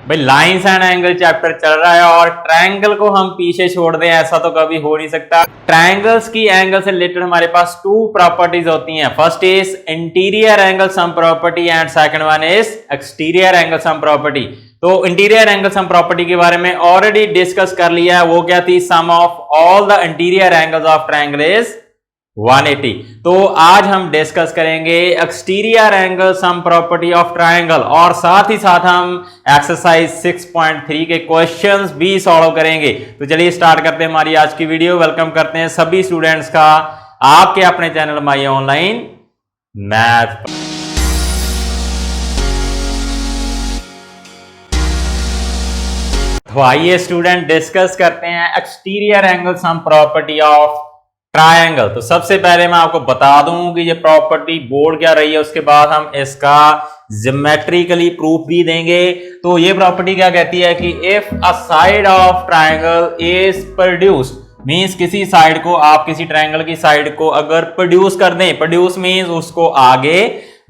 भाई lines and angle chapter चल रहा है और ट्रायंगल को हम पीछे छोड़ दें ऐसा तो कभी हो नहीं सकता। ट्रायंगल्स की एंगल से रिलेटेड हमारे पास टू प्रॉपर्टीज होती हैं। First is interior angle sum property and second one is exterior angle sum property. तो इंटीरियर एंगल सम प्रॉपर्टी के बारे में ऑलरेडी डिस्कस कर लिया है। वो क्या थी? Sum of all the interior angles of triangle is 180। तो आज हम डिस्कस करेंगे exterior angle sum property of triangle और साथ ही साथ हम एक्सरसाइज 6.3 के क्वेश्चंस भी सॉल्व करेंगे। तो चलिए स्टार्ट करते हैं हमारी आज की वीडियो। वेलकम करते हैं सभी स्टूडेंट्स का आपके अपने चैनल माई ऑनलाइन मैथ। तो आइए स्टूडेंट डिस्कस करते हैं exterior angle sum property of triangle. तो सबसे पहले मैं आपको बता दूं कि ये प्रॉपर्टी बोर्ड क्या रही है, उसके बाद हम इसका ज्योमेट्रिकली प्रूफ भी देंगे। तो ये प्रॉपर्टी क्या कहती है कि if a side of triangle is produced means किसी साइड को आप किसी ट्रायंगल की साइड को अगर प्रोड्यूस कर दें, प्रोड्यूस मींस उसको आगे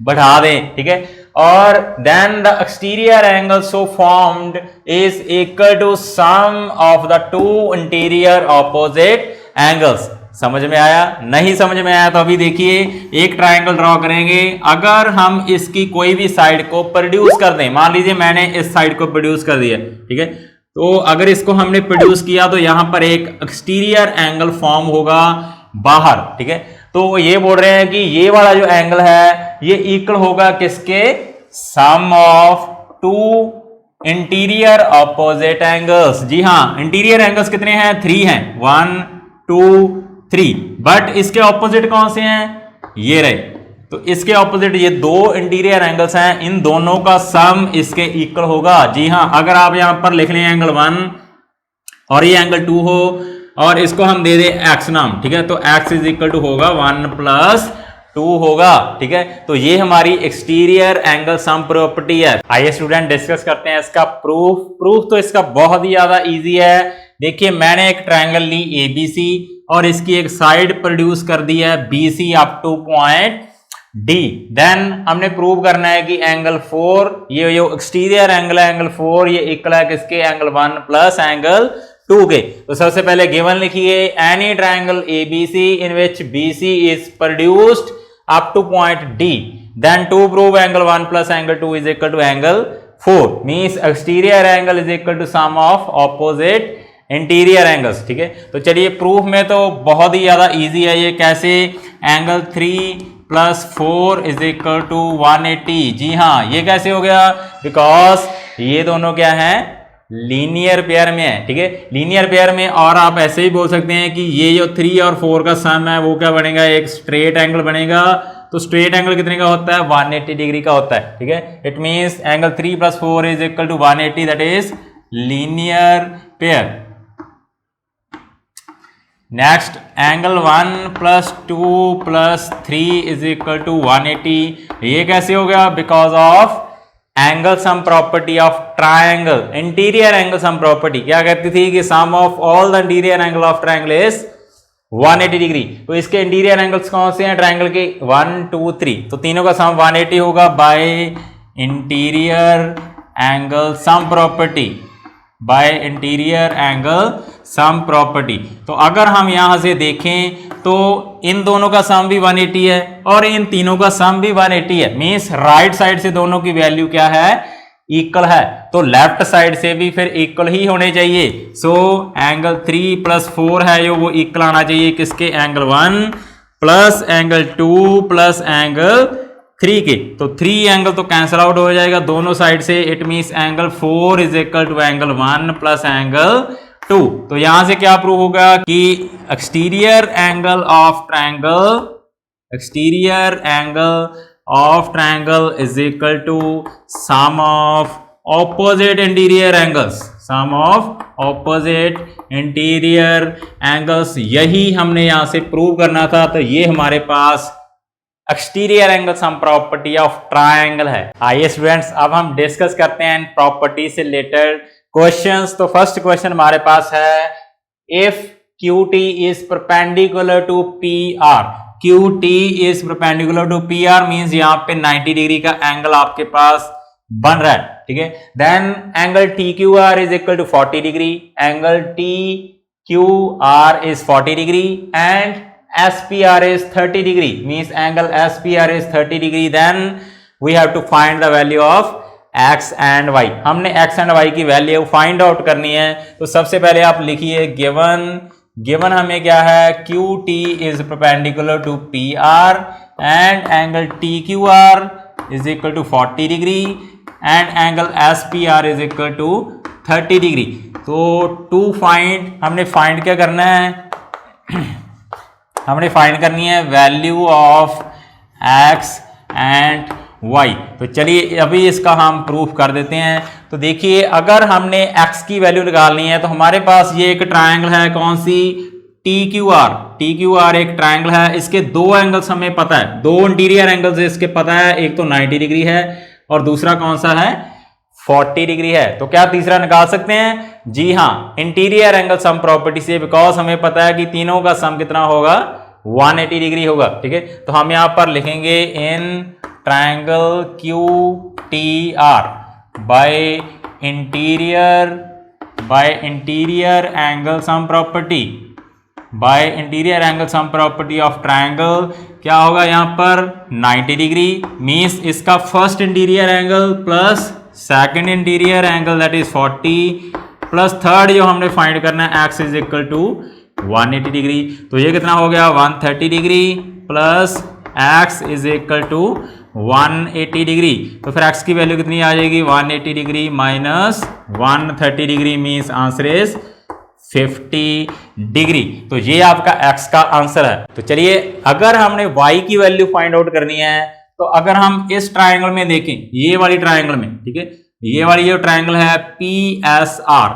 बढ़ा दें, ठीक है, और then the exterior angle so formed is equal to sum of the two interior opposite angles. समझ में आया? नहीं समझ में आया तो अभी देखिए एक ट्रायंगल ड्रॉ करेंगे। अगर हम इसकी कोई भी साइड को प्रोड्यूस कर दें, मान लीजिए मैंने इस साइड को प्रोड्यूस कर दिया, ठीक है, तो अगर इसको हमने प्रोड्यूस किया तो यहां पर एक एक्सटीरियर एंगल फॉर्म होगा बाहर, ठीक है। तो ये बोल रहे हैं कि ये वाला जो एंगल है ये इक्वल होगा किसके? Sum of two interior opposite angles. जी हां, इंटीरियर एंगल्स कितने हैं? 3 हैं, 1 2 3। बट इसके ऑपोजिट कौन से हैं? ये रहे। तो इसके ऑपोजिट ये दो इंटीरियर एंगल्स हैं, इन दोनों का सम इसके इक्वल होगा। जी हां, अगर आप यहां पर लिख लें एंगल 1 और ये एंगल 2 हो और इसको हम दे दें एक्स नाम, ठीक है, तो एक्स इज इक्वल टू होगा 1 + 2 होगा, ठीक है। तो ये हमारी एक्सटीरियर एंगल सम प्रॉपर्टी है। आइए स्टूडेंट डिस्कस करते हैं इसका प्रूफ तो इसका बहुत ही ज्यादा इजी है। देखिए मैंने एक ट्रायंगल ली एबीसी और इसकी एक साइड प्रोड्यूस कर दी है BC up to point D. Then हमने प्रूव करना है कि एंगल 4 ये जो एक्सटीरियर एंगल है एंगल 4 ये इक्वल है किसके? एंगल 1 + एंगल 2 के। तो सबसे पहले गिवन लिखिए any triangle ABC in which BC is produced up to point D, then to prove angle 1 + angle 2 is equal to angle 4 means exterior angle is equal to sum of opposite interior angles, ठीक है। तो चलिए proof में तो बहुत ही ज्यादा easy है ये। कैसे? Angle 3 + 4 is equal to 180। जी हाँ, ये कैसे हो गया? बिकॉज ये दोनों क्या है? लीनियर पेयर में है, ठीक है, लीनियर पेयर में। और आप ऐसे ही बोल सकते हैं कि ये जो 3 और 4 का सम है वो क्या बनेगा? एक स्ट्रेट एंगल बनेगा। तो स्ट्रेट एंगल कितने का होता है? 180 डिग्री का होता है, ठीक है। It means angle 3 + 4 is equal to 180, that is linear pair. Next angle 1 + 2 + 3 is equal to 180। ये कैसे हो गया? Because of angle sum property of triangle. Interior angle sum property क्या कहती थी कि sum of all the interior angle of triangle is 180 degree. तो इसके इंटीरियर एंगल्स कौन से हैं ट्रायंगल के? 1 2 3। तो तीनों का सम 180 होगा bye interior angle sum property, by interior angle sum property. तो अगर हम यहां से देखें तो इन दोनों का सम भी 180 है और इन तीनों का सम भी 180 है, मींस राइट साइड से दोनों की वैल्यू क्या है? इक्वल है। तो लेफ्ट साइड से भी फिर इक्वल ही होने चाहिए। सो एंगल 3 + 4 है जो वो इक्वल आना चाहिए किसके? एंगल 1 + एंगल 2 + एंगल 3 के। तो 3 एंगल तो कैंसिल आउट हो जाएगा दोनों साइड से। It means angle 4 is equal to angle 1 + angle 2। तो यहां से क्या प्रूव होगा कि exterior angle of triangle is equal to sum of opposite interior angles, sum of opposite interior angles. यही हमने यहां से प्रूव करना था। तो ये हमारे पास exterior angle sum property of triangle है। आइए स्टूडेंट्स अब हम डिस्कस करते हैं इन प्रॉपर्टी से रिलेटेड क्वेश्चंस। तो फर्स्ट क्वेश्चन हमारे पास है if QT is perpendicular to PR। QT is perpendicular to PR means यहां पे 90 डिग्री का एंगल आपके पास बन रहा है, ठीक है। Then angle T Q R is equal to 40 degree, angle T Q R is 40 degree and SPR is 30 degree, means angle SPR is 30 degree. Then we have to find the value of x and y. हमने x and y की value find out करनी है। तो सबसे पहले आप लिखिए given हमें क्या है, QT is perpendicular to PR and angle TQR is equal to 40 degree and angle SPR is equal to 30 degree. तो टू फाइंड हमने फाइंड क्या करना है, हमने फाइंड करनी है value of x and y। तो चलिए अभी इसका हम प्रूफ कर देते हैं। तो देखिए अगर हमने x की वैल्यू निकालनी है तो हमारे पास ये एक ट्रायंगल है, कौन सी, TQR एक ट्रायंगल है। इसके दो एंगल्स हमें पता है, दो इंटीरियर एंगल्स इसके पता है, एक तो 90 डिग्री है और दूसरा कौन सा है, 40 डिग्री है। तो क्या तीसरा निकाल सकते हैं, जी हाँ, इंटीरियर एंगल सम प्रॉपर्टी से, बिकॉज हमें पता है कि तीनों का सम कितना होगा, 180 डिग्री होगा, ठीक है। तो हम यहां पर लिखेंगे in triangle QTR by interior angle sum property, by interior angle sum property of triangle क्या होगा यहाँ पर 90 डिग्री, मीन्स इसका first interior angle plus second interior angle that is 40 plus third जो हमने फाइंड करना है x is equal to 180 degree. तो ये कितना हो गया 130 degree plus x is equal to 180 degree. तो फिर x की वैल्यू कितनी आ जाएगी, 180 degree minus 130 degree, means answer is 50 degree. तो ये आपका x का आंसर है। तो चलिए अगर हमने y की वैल्यू फाइंड आउट करनी है तो अगर हम इस ट्रायंगल में देखें, ये वाली ट्रायंगल में, ठीक है, ये वाली जो ट्रायंगल है PSR,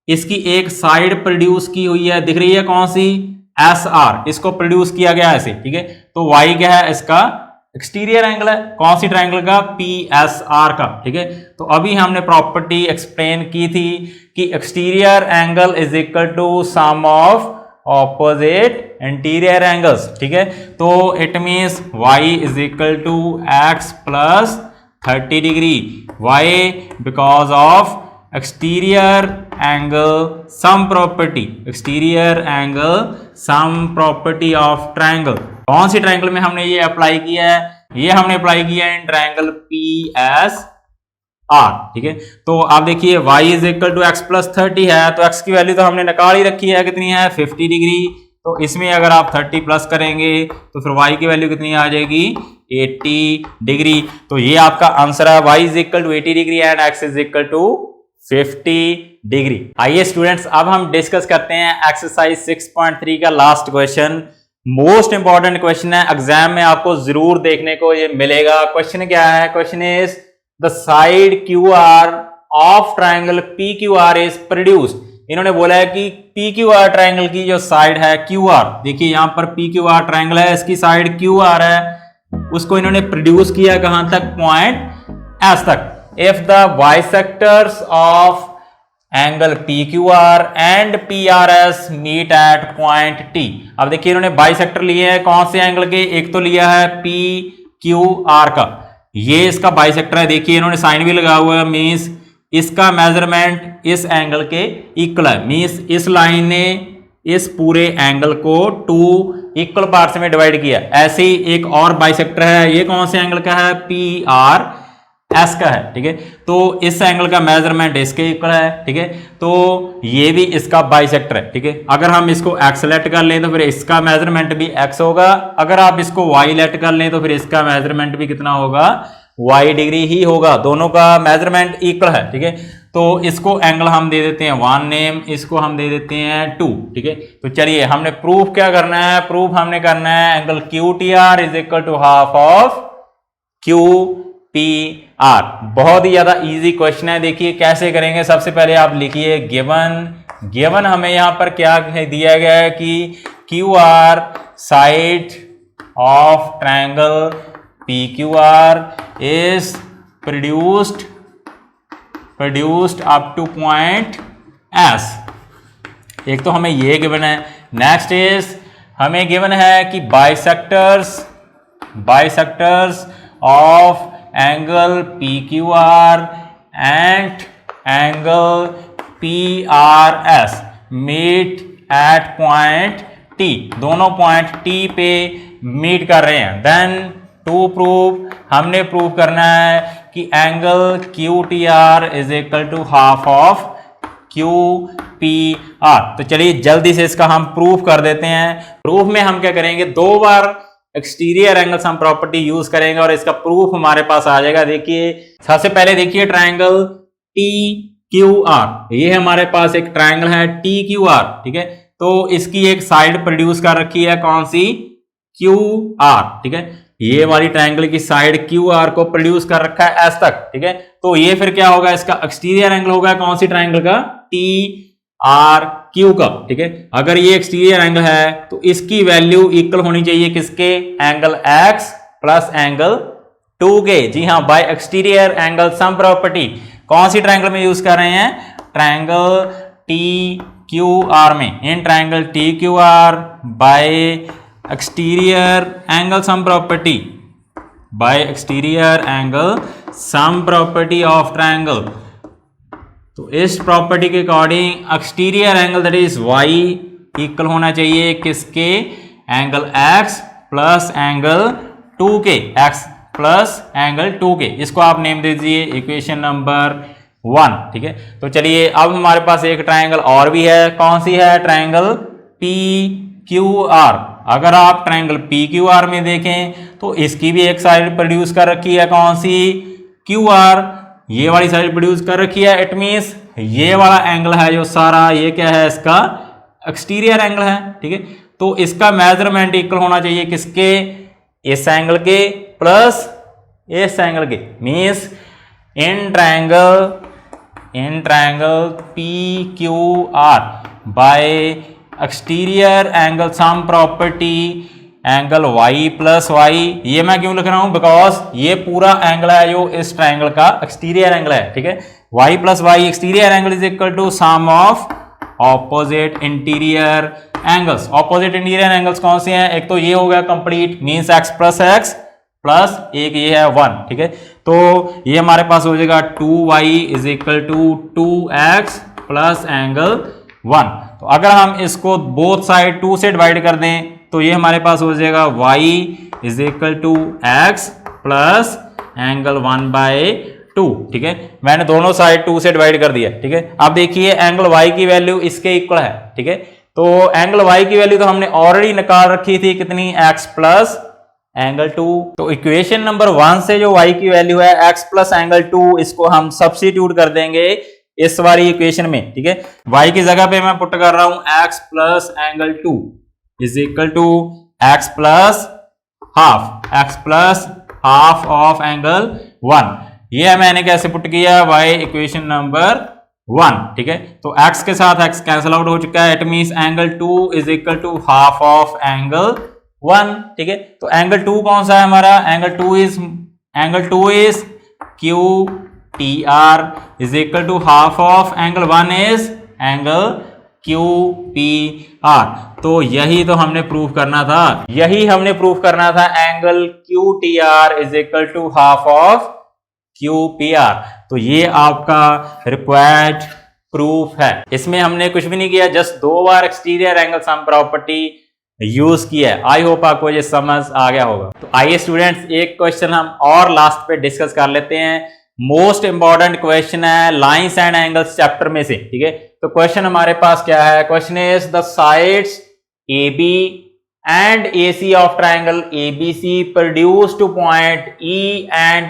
इसकी एक साइड प्रोड्यूस की हुई है, दिख रही है कौन सी, SR, इसको प्रोड्यूस किया गया ऐसे, ठीक है। तो y क्या है, इसका एक्सटीरियर एंगल है, कौन सी ट्रायंगल का, PSR का, ठीक है। तो अभी हमने प्रॉपर्टी एक्सप्लेन की थी कि exterior angle is equal to sum of opposite interior angles, ठीक है। तो it means y is equal to x plus 30 degree, y because of exterior angle sum property, exterior angle sum property of triangle. कौन सी triangle में हमने ये apply किया है, ये हमने अप्लाई किया है इन ट्रायंगल PSR, ठीक है। तो आप देखिए y is equal to x plus 30 है, तो x की वैल्यू तो हमने निकाल ही रखी है, कितनी है 50 डिग्री। तो इसमें अगर आप 30 प्लस करेंगे तो फिर y की वैल्यू कितनी आ जाएगी 80 डिग्री। तो ये आपका आंसर है, y is equal to 80 degree and x is equal to 50 degree. आइए स्टूडेंट्स अब हम डिस्कस करते हैं एक्सरसाइज 6.3 का last question. Most important question है, एग्जाम में आपको जरूर देखने को ये मिलेगा। क्वेश्चन क्या है, question is the side QR of triangle PQR is produced. इन्होंने बोला है कि PQR ट्रायंगल की जो साइड है QR, देखिए यहां पर PQR ट्रायंगल है, इसकी साइड QR है, उसको इन्होंने प्रोड्यूस किया कहां तक, पॉइंट S तक। If the bisectors of angle PQR and PRS meet at point T। अब देखिए इन्होंने बाइसेक्टर लिए हैं, कौन से एंगल के, एक तो लिया है PQR का, ये इसका बाइसेक्टर है, देखिए इन्होंने साइन भी लगा हुआ है, मींस इसका मेजरमेंट इस एंगल के इक्वल है, मींस इस लाइन ने इस पूरे एंगल को 2 इक्वल पार्ट्स में डिवाइड किया। ऐसे ही एक और बाइसेक्टर है, ये कौन से एंगल का है, PRS का है, ठीक है। तो इस एंगल का मेजरमेंट इसके इक्वल है, ठीक है। तो ये भी इसका बाइसेक्टर है, ठीक है। अगर हम इसको x लेट कर लें तो फिर इसका मेजरमेंट भी x होगा, अगर आप इसको y लेट कर लें तो फिर इसका मेजरमेंट भी कितना होगा, y डिग्री ही होगा, दोनों का मेजरमेंट इक्वल है, ठीक है। तो इसको एंगल हम दे देते हैं 1 नेम, इसको हम दे देते हैं 2, ठीक है। तो चलिए हमने प्रूफ क्या करना है, प्रूफ हमने करना है angle QTR is equal to half of QPR। बहुत ही ज्यादा इजी क्वेश्चन है, देखिए कैसे करेंगे। सबसे पहले आप लिखिए गिवन हमें यहां पर क्या दिया गया है कि QR side of triangle PQR is produced up to point S। एक तो हमें ये गिवन है। नेक्स्ट इज हमें गिवन है कि bisectors of angle P Q R and angle P R S meet at point T, दोनों पॉइंट टी पे मीट कर रहे हैं। देन टू प्रूव, हमने प्रूव करना है कि angle Q T R is equal to half of Q P R. तो चलिए जल्दी से इसका हम प्रूफ कर देते हैं। प्रूफ में हम क्या करेंगे, 2 बार exterior angle sum property use करेंगे और इसका प्रूफ हमारे पास आ जाएगा। देखिए सबसे पहले देखिए ट्रायंगल टी क्यू आर, ये हमारे पास एक ट्रायंगल है टी क्यू आर, ठीक है। तो इसकी एक साइड प्रोड्यूस कर रखी है, कौन सी, क्यू आर, ठीक है। ये वाली ट्रायंगल की साइड क्यू आर को प्रोड्यूस कर रखा है एस तक, ठीक है। तो ये फिर क्या होगा, इसका एक्सटीरियर एंगल होगा कौन सी ट्रायंगल का, टी आर क्यू का, ठीक है। अगर ये एक्सटीरियर एंगल है तो इसकी वैल्यू इक्वल होनी चाहिए किसके, एंगल एक्स प्लस एंगल 2 के। जी हाँ, bye exterior angle sum property कौन सी ट्रायंगल में यूज कर रहे हैं, ट्रायंगल टी क्यू आर में। In triangle T Q R by exterior angle sum property, by exterior angle sum property of triangle. तो इस प्रॉपर्टी के according exterior angle that is Y equal होना चाहिए किसके, एंगल एक्स प्लस एंगल 2 के, x plus angle 2 के। इसको आप नेम दे दीजिए इक्वेशन नंबर 1, ठीक है। तो चलिए अब हमारे पास एक ट्रायंगल और भी है, कौन सी है, ट्रायंगल पी क्यू आर। अगर आप ट्रायंगल पी क्यू आर में देखें तो इसकी भी एक साइड प्रोड्यूस कर रखी है, कौन सी, क्यू आर, ये वाली साइड प्रोड्यूस कर रखी है। इट मींस ये वाला एंगल है जो सारा, ये क्या है, इसका एक्सटीरियर एंगल है, ठीक है। तो इसका मेजरमेंट इक्वल होना चाहिए किसके, इस एंगल के प्लस इस एंगल के। Means in triangle P Q R by exterior angle sum property angle y plus Y. ये मैं क्यों लिख रहा हूं, बिकॉज ये पूरा एंगल है जो इस ट्रायंगल का एक्सटीरियर एंगल है, ठीक है। y plus Y exterior angle is equal to sum of opposite interior angles. Opposite interior angles कौन से हैं, एक तो ये हो गया complete, means x plus X, plus एक ये है 1, ठीक है। तो ये हमारे पास हो जाएगा 2y is equal to 2x plus angle 1। तो अगर हम इसको बोथ साइड 2 से डिवाइड कर दें तो ये हमारे पास हो जाएगा y is equal to X plus angle 1/2, ठीक है। मैंने दोनों साइड 2 से डिवाइड कर दिया, ठीक है। अब देखिए एंगल y की वैल्यू इसके इक्वल है, ठीक है। तो एंगल y की वैल्यू तो हमने ऑलरेडी निकाल रखी थी, कितनी, x प्लस एंगल 2। तो इक्वेशन नंबर 1 से जो y की वैल्यू है x प्लस एंगल 2, इसको हम सब्स्टिट्यूट कर देंगे इस वाली इक्वेशन में, ठीक है। y की जगह पे मैं पुट कर रहा हूं x plus angle 2 is equal to x plus half of angle 1। ये मैंने कैसे पुट किया, y इक्वेशन नंबर 1, ठीक है। तो x के साथ x कैंसिल आउट हो चुका है, it means angle 2 is equal to half of angle 1, ठीक है। तो एंगल 2 कौन सा है हमारा, angle 2 is Q T R is equal to half of angle 1 is angle Q P R. तो यही तो हमने प्रूफ करना था, angle Q T R is equal to half of Q P R. तो ये आपका रिक्वायर्ड प्रूफ है। इसमें हमने कुछ भी नहीं किया, जस्ट 2 बार exterior angle sum property use किया है। आई होप आपको ये समझ आ गया होगा। तो आइए स्टूडेंट्स, एक क्वेश्चन हम और लास्ट पे डिस्कस कर लेते हैं। मोस्ट इंपॉर्टेंट क्वेश्चन है लाइंस एंड एंगल्स चैप्टर में से, ठीक है। तो क्वेश्चन हमारे पास क्या है, question is the sides A B and A C of triangle A B C produce to point E and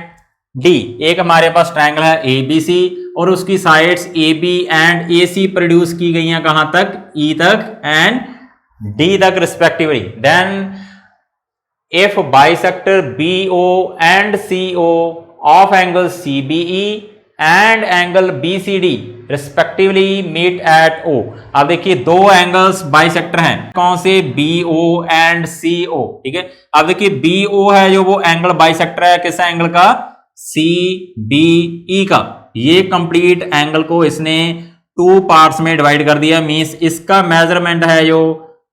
D. एक हमारे पास ट्राइंगल है ए बी सी और उसकी sides A B and A C produce की गई हैं कहां तक, ई तक एंड डी तक respectively. Then if bisector B O and C O of angle CBE and angle BCD respectively meet at O। अब देखिए 2 एंगल्स बाइसेक्टर हैं, कौन से, BO एंड CO, ठीक है। अब देखिए BO है जो वो एंगल बाइसेक्टर है किस एंगल का, CBE का। ये कंप्लीट एंगल को इसने 2 पार्ट्स में डिवाइड कर दिया, मींस इसका मेजरमेंट है जो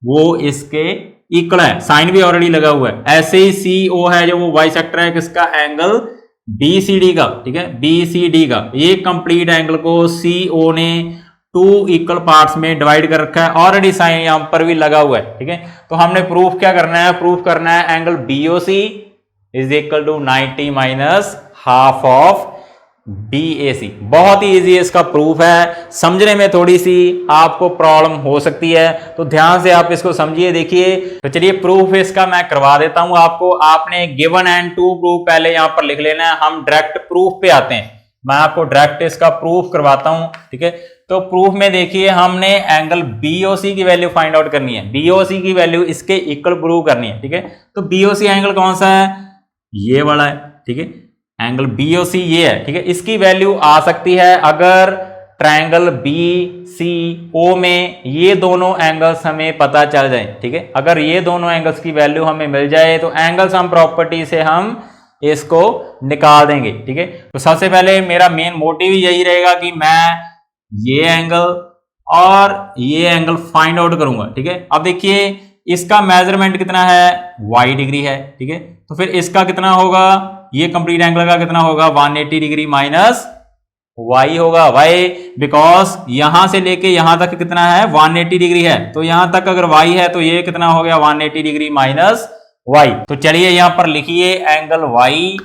वो इसके इक्वल है, साइन भी ऑलरेडी लगा हुआ है। ऐसे ही CO है जो वो बाइसेक्टर है किसका, एंगल BCD का, ठीक है, BCD का ये कंप्लीट एंगल को CO ने 2 इक्वल पार्ट्स में डिवाइड कर रखा है, ऑलरेडी साइन यहां पर भी लगा हुआ है, ठीक है। तो हमने प्रूफ क्या करना है, प्रूफ करना है angle BOC is equal to 90 minus half of BAC। बहुत ही इजी इसका प्रूफ है, समझने में थोड़ी सी आपको प्रॉब्लम हो सकती है, तो ध्यान से आप इसको समझिए, देखिए। तो चलिए प्रूफ इसका मैं करवा देता हूं आपको। आपने गिवन एंड टू प्रूफ पहले यहां पर लिख लेना है, हम डायरेक्ट प्रूफ पे आते हैं। मैं आपको डायरेक्ट इसका प्रूफ करवाता हूं, ठीक है। तो प्रूफ में देखिए हमने एंगल BOC की वैल्यू फाइंड आउट करनी है, BOC की वैल्यू इसके इक्वल प्रूव करनी है, ठीक है। तो BOC एंगल कौन सा है, ये वाला है, ठीक है। एंगल BOC ये है, ठीक है। इसकी वैल्यू आ सकती है अगर ट्रायंगल BCO में ये दोनों एंगल्स हमें पता चल जाए, ठीक है। अगर ये दोनों एंगल्स की वैल्यू हमें मिल जाए तो एंगल सम प्रॉपर्टी से हम इसको निकाल देंगे, ठीक है। तो सबसे पहले मेरा मेन मोटिव यही रहेगा कि मैं ये एंगल और ये एंगल फाइंड आउट करूंगा, ठीक है। अब देखिए इसका मेजरमेंट कितना है, y डिग्री है, ठीक है। तो फिर इसका कितना होगा, ये कंप्लीट एंगल का कितना होगा, 180 डिग्री माइनस y होगा, y बिकॉज यहां से लेके यहां तक कितना है 180 डिग्री है, तो यहां तक अगर y है तो ये कितना हो गया 180 डिग्री माइनस y। तो चलिए यहां पर लिखिए angle y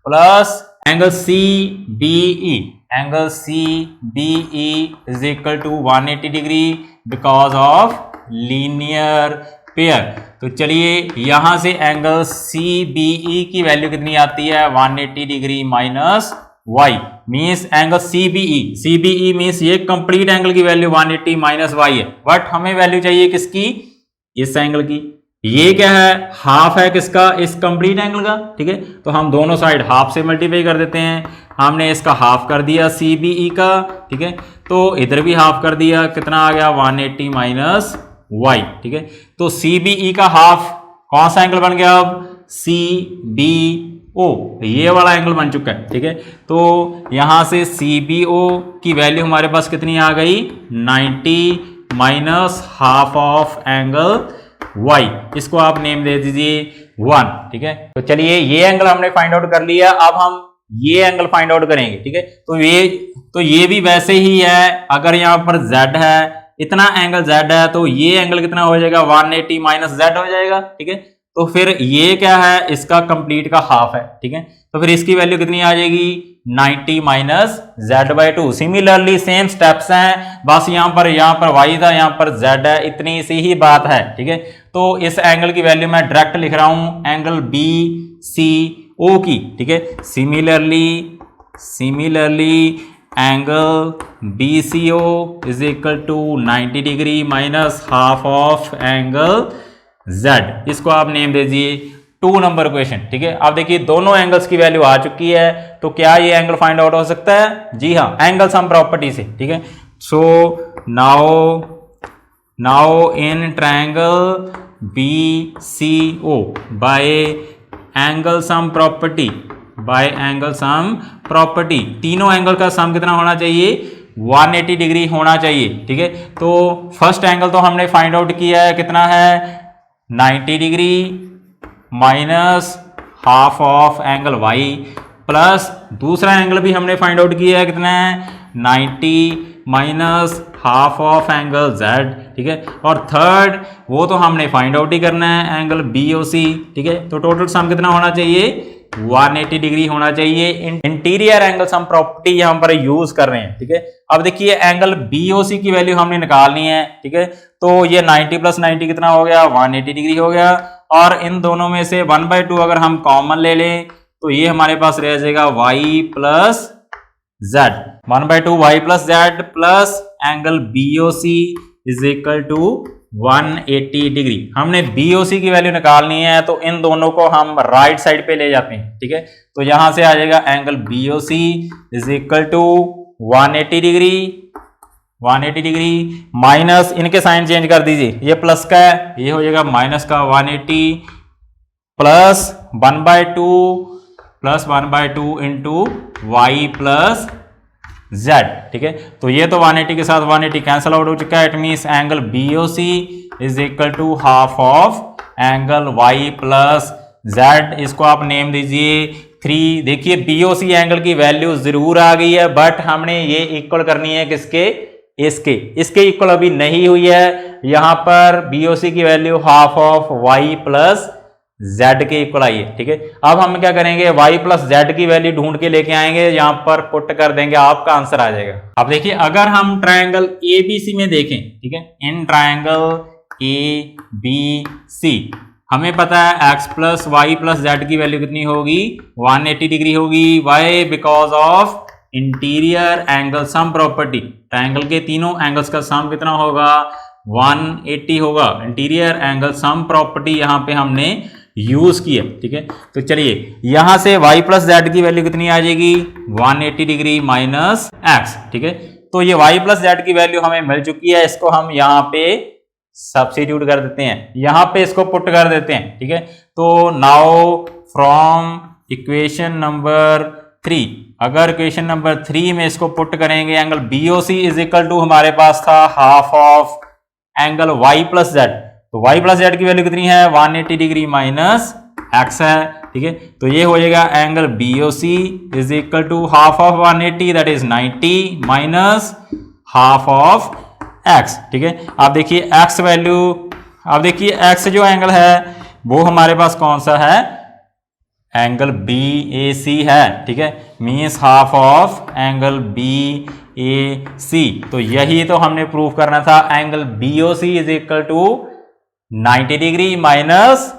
plus angle CBE, angle CBE is equal to 180 degree because of linear pair. तो चलिए यहां से एंगल CBE की वैल्यू कितनी आती है 180 degree minus y, means angle CBE means ये कंप्लीट एंगल की वैल्यू 180 माइनस y है, बट हमें वैल्यू चाहिए किसकी, इस एंगल की। ये क्या है, हाफ है किसका, इस कंप्लीट एंगल का, ठीक है। तो हम दोनों साइड हाफ से मल्टीप्लाई कर देते हैं, हमने इसका हाफ कर दिया CBE का, ठीक है। तो इधर भी हाफ कर दिया, कितना आ गया 180 माइनस y, ठीक है। तो CBE का हाफ कौन सा एंगल बन गया, अब CBO, ये वाला एंगल बन चुका है, ठीक है। तो यहां से CBO की वैल्यू हमारे पास कितनी आ गई 90 minus half of angle y, इसको आप नेम दे दीजिए 1, ठीक है। तो चलिए ये एंगल हमने फाइंड आउट कर लिया, अब हम ये एंगल फाइंड आउट करेंगे, ठीक है। तो ये भी वैसे ही है, अगर यहां पर z है, इतना एंगल z है, तो ये एंगल कितना हो जाएगा 180 माइनस z हो जाएगा, ठीक है। तो फिर ये क्या है, इसका कंप्लीट का हाफ है, ठीक है। तो फिर इसकी वैल्यू कितनी आ जाएगी 90 minus z/2। Similarly same steps हैं, बस यहां पर y था, यहां पर z है, इतनी सी ही बात है, ठीक है। तो इस एंगल की वैल्यू मैं डायरेक्ट लिख रहा हूं एंगल BCO की, ठीक है। Similarly angle BCO is equal to 90 degree minus half of angle Z, इसको आप नेम दे दीजिए 2 नंबर क्वेश्चन, ठीक है। आप देखिए दोनों एंगल्स की वैल्यू आ चुकी है, तो क्या ये एंगल फाइंड आउट हो सकता है, जी हाँ, एंगल सम प्रॉपर्टी से, ठीक है। So now in triangle BCO bye angle sum property, तीनों एंगल का सम कितना होना चाहिए 180 डिग्री होना चाहिए, ठीक है। तो फर्स्ट एंगल तो हमने फाइंड आउट किया है, कितना है 90 degree minus half of angle y, plus दूसरा एंगल भी हमने फाइंड आउट किया है, कितना है 90 minus half of angle z, ठीक है। और थर्ड वो तो हमने फाइंड आउट ही करना है एंगल BOC, ठीक है। तो टोटल सम कितना होना चाहिए 180 डिग्री होना चाहिए। इंटीरियर एंगल सम प्रॉपर्टी यहां पर यूज कर रहे हैं, ठीक है। अब देखिए एंगल BOC की वैल्यू हमने निकालनी है, ठीक है। तो ये 90 प्लस 90 कितना हो गया 180 डिग्री हो गया, और इन दोनों में से 1/2 अगर हम कॉमन ले लें तो ये हमारे पास रह जाएगा y plus z, 1/2 y plus z plus angle BOC is equal to 180 degree. हमने BOC की वैल्यू निकालनी है, तो इन दोनों को हम राइट साइड पे ले जाते हैं, ठीक है। तो यहां से आ जाएगा angle BOC is equal to 180 degree minus, इनके साइन चेंज कर दीजिए, ये प्लस का है, ये हो जाएगा माइनस का 180 plus 1/2 into y plus z, ठीक है। तो ये तो 180 के साथ 180 कैंसल आउट हो चुका है, it means angle BOC is equal to half of angle y plus z, इसको आप नेम दीजिए 3। देखिए बीओसी एंगल की वैल्यू जरूर आ गई है, बट हमने ये इक्वल करनी है किसके, इसके इक्वल अभी नहीं हुई है। यहां पर बीओसी की value half of Y plus Z के इक्वल आई है, ठीक है। अब हम क्या करेंगे, वाई प्लस जेड की वैल्यू ढूंढ के लेके आएंगे, यहां पर पुट कर देंगे, आपका आंसर आ जाएगा। अब देखिए अगर हम ट्रायंगल एबीसी में देखें, ठीक है, इन ट्रायंगल एबीसी हमें पता है x plus Y plus Z की वैल्यू कितनी होगी, 180 डिग्री होगी। Y, because of interior angle sum property, triangle के तीनों एंगल्स का सम कितना होगा, 180 होगा। इंटीरियर एंगल सम प्रॉपर्टी यहां पे हमने यूज की है, ठीक है। तो चलिए यहां से y प्लस जेड की वैल्यू कितनी आ जाएगी, 180 डिग्री माइनस x, ठीक है। तो ये y प्लस जेड की वैल्यू हमें मिल चुकी है, इसको हम यहां पे सब्स्टिट्यूट कर देते हैं, यहां पे इसको पुट कर देते हैं, ठीक है। तो नाउ फ्रॉम इक्वेशन नंबर 3, अगर इक्वेशन नंबर 3 में इसको पुट करेंगे, angle BOC is equal to हमारे पास था half of angle y plus Z, तो y प्लस जेड की वैल्यू कितनी है, 180 डिग्री माइनस x है, ठीक है। तो ये हो जाएगा angle BOC is equal to half of 180 that is 90 minus half of x, ठीक है। आप देखिए x वैल्यू, आप देखिए x जो एंगल है वो हमारे पास कौन सा है, एंगल BAC है, ठीक है, means half of angle BAC। तो यही तो हमने प्रूव करना था, angle BOC is equal to 90 degree minus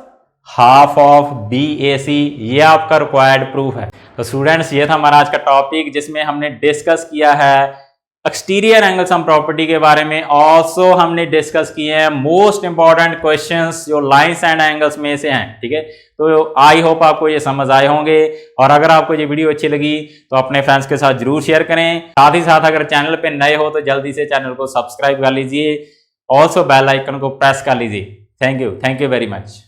half of BAC, ये आपका रिक्वायर्ड प्रूफ है। तो स्टूडेंट्स ये था हमारा आज का टॉपिक, जिसमें हमने डिस्कस किया है एक्सटीरियर एंगल सम प्रॉपर्टी के बारे में। ऑल्सो हमने डिस्कस किए हैं मोस्ट इंपॉर्टेंट क्वेश्चंस जो लाइंस एंड एंगल्स में से हैं, ठीक है। तो आई होप आपको ये समझ आए होंगे, और अगर आपको ये वीडियो अच्छी लगी तो अपने फ्रेंड्स के साथ जरूर शेयर करें। साथ ही साथ अगर चैनल पे नए हो तो जल्दी से चैनल को सब्सक्राइब कर लीजिए, ऑल्सो बेल आइकन को प्रेस कर लीजिए। Thank you very much.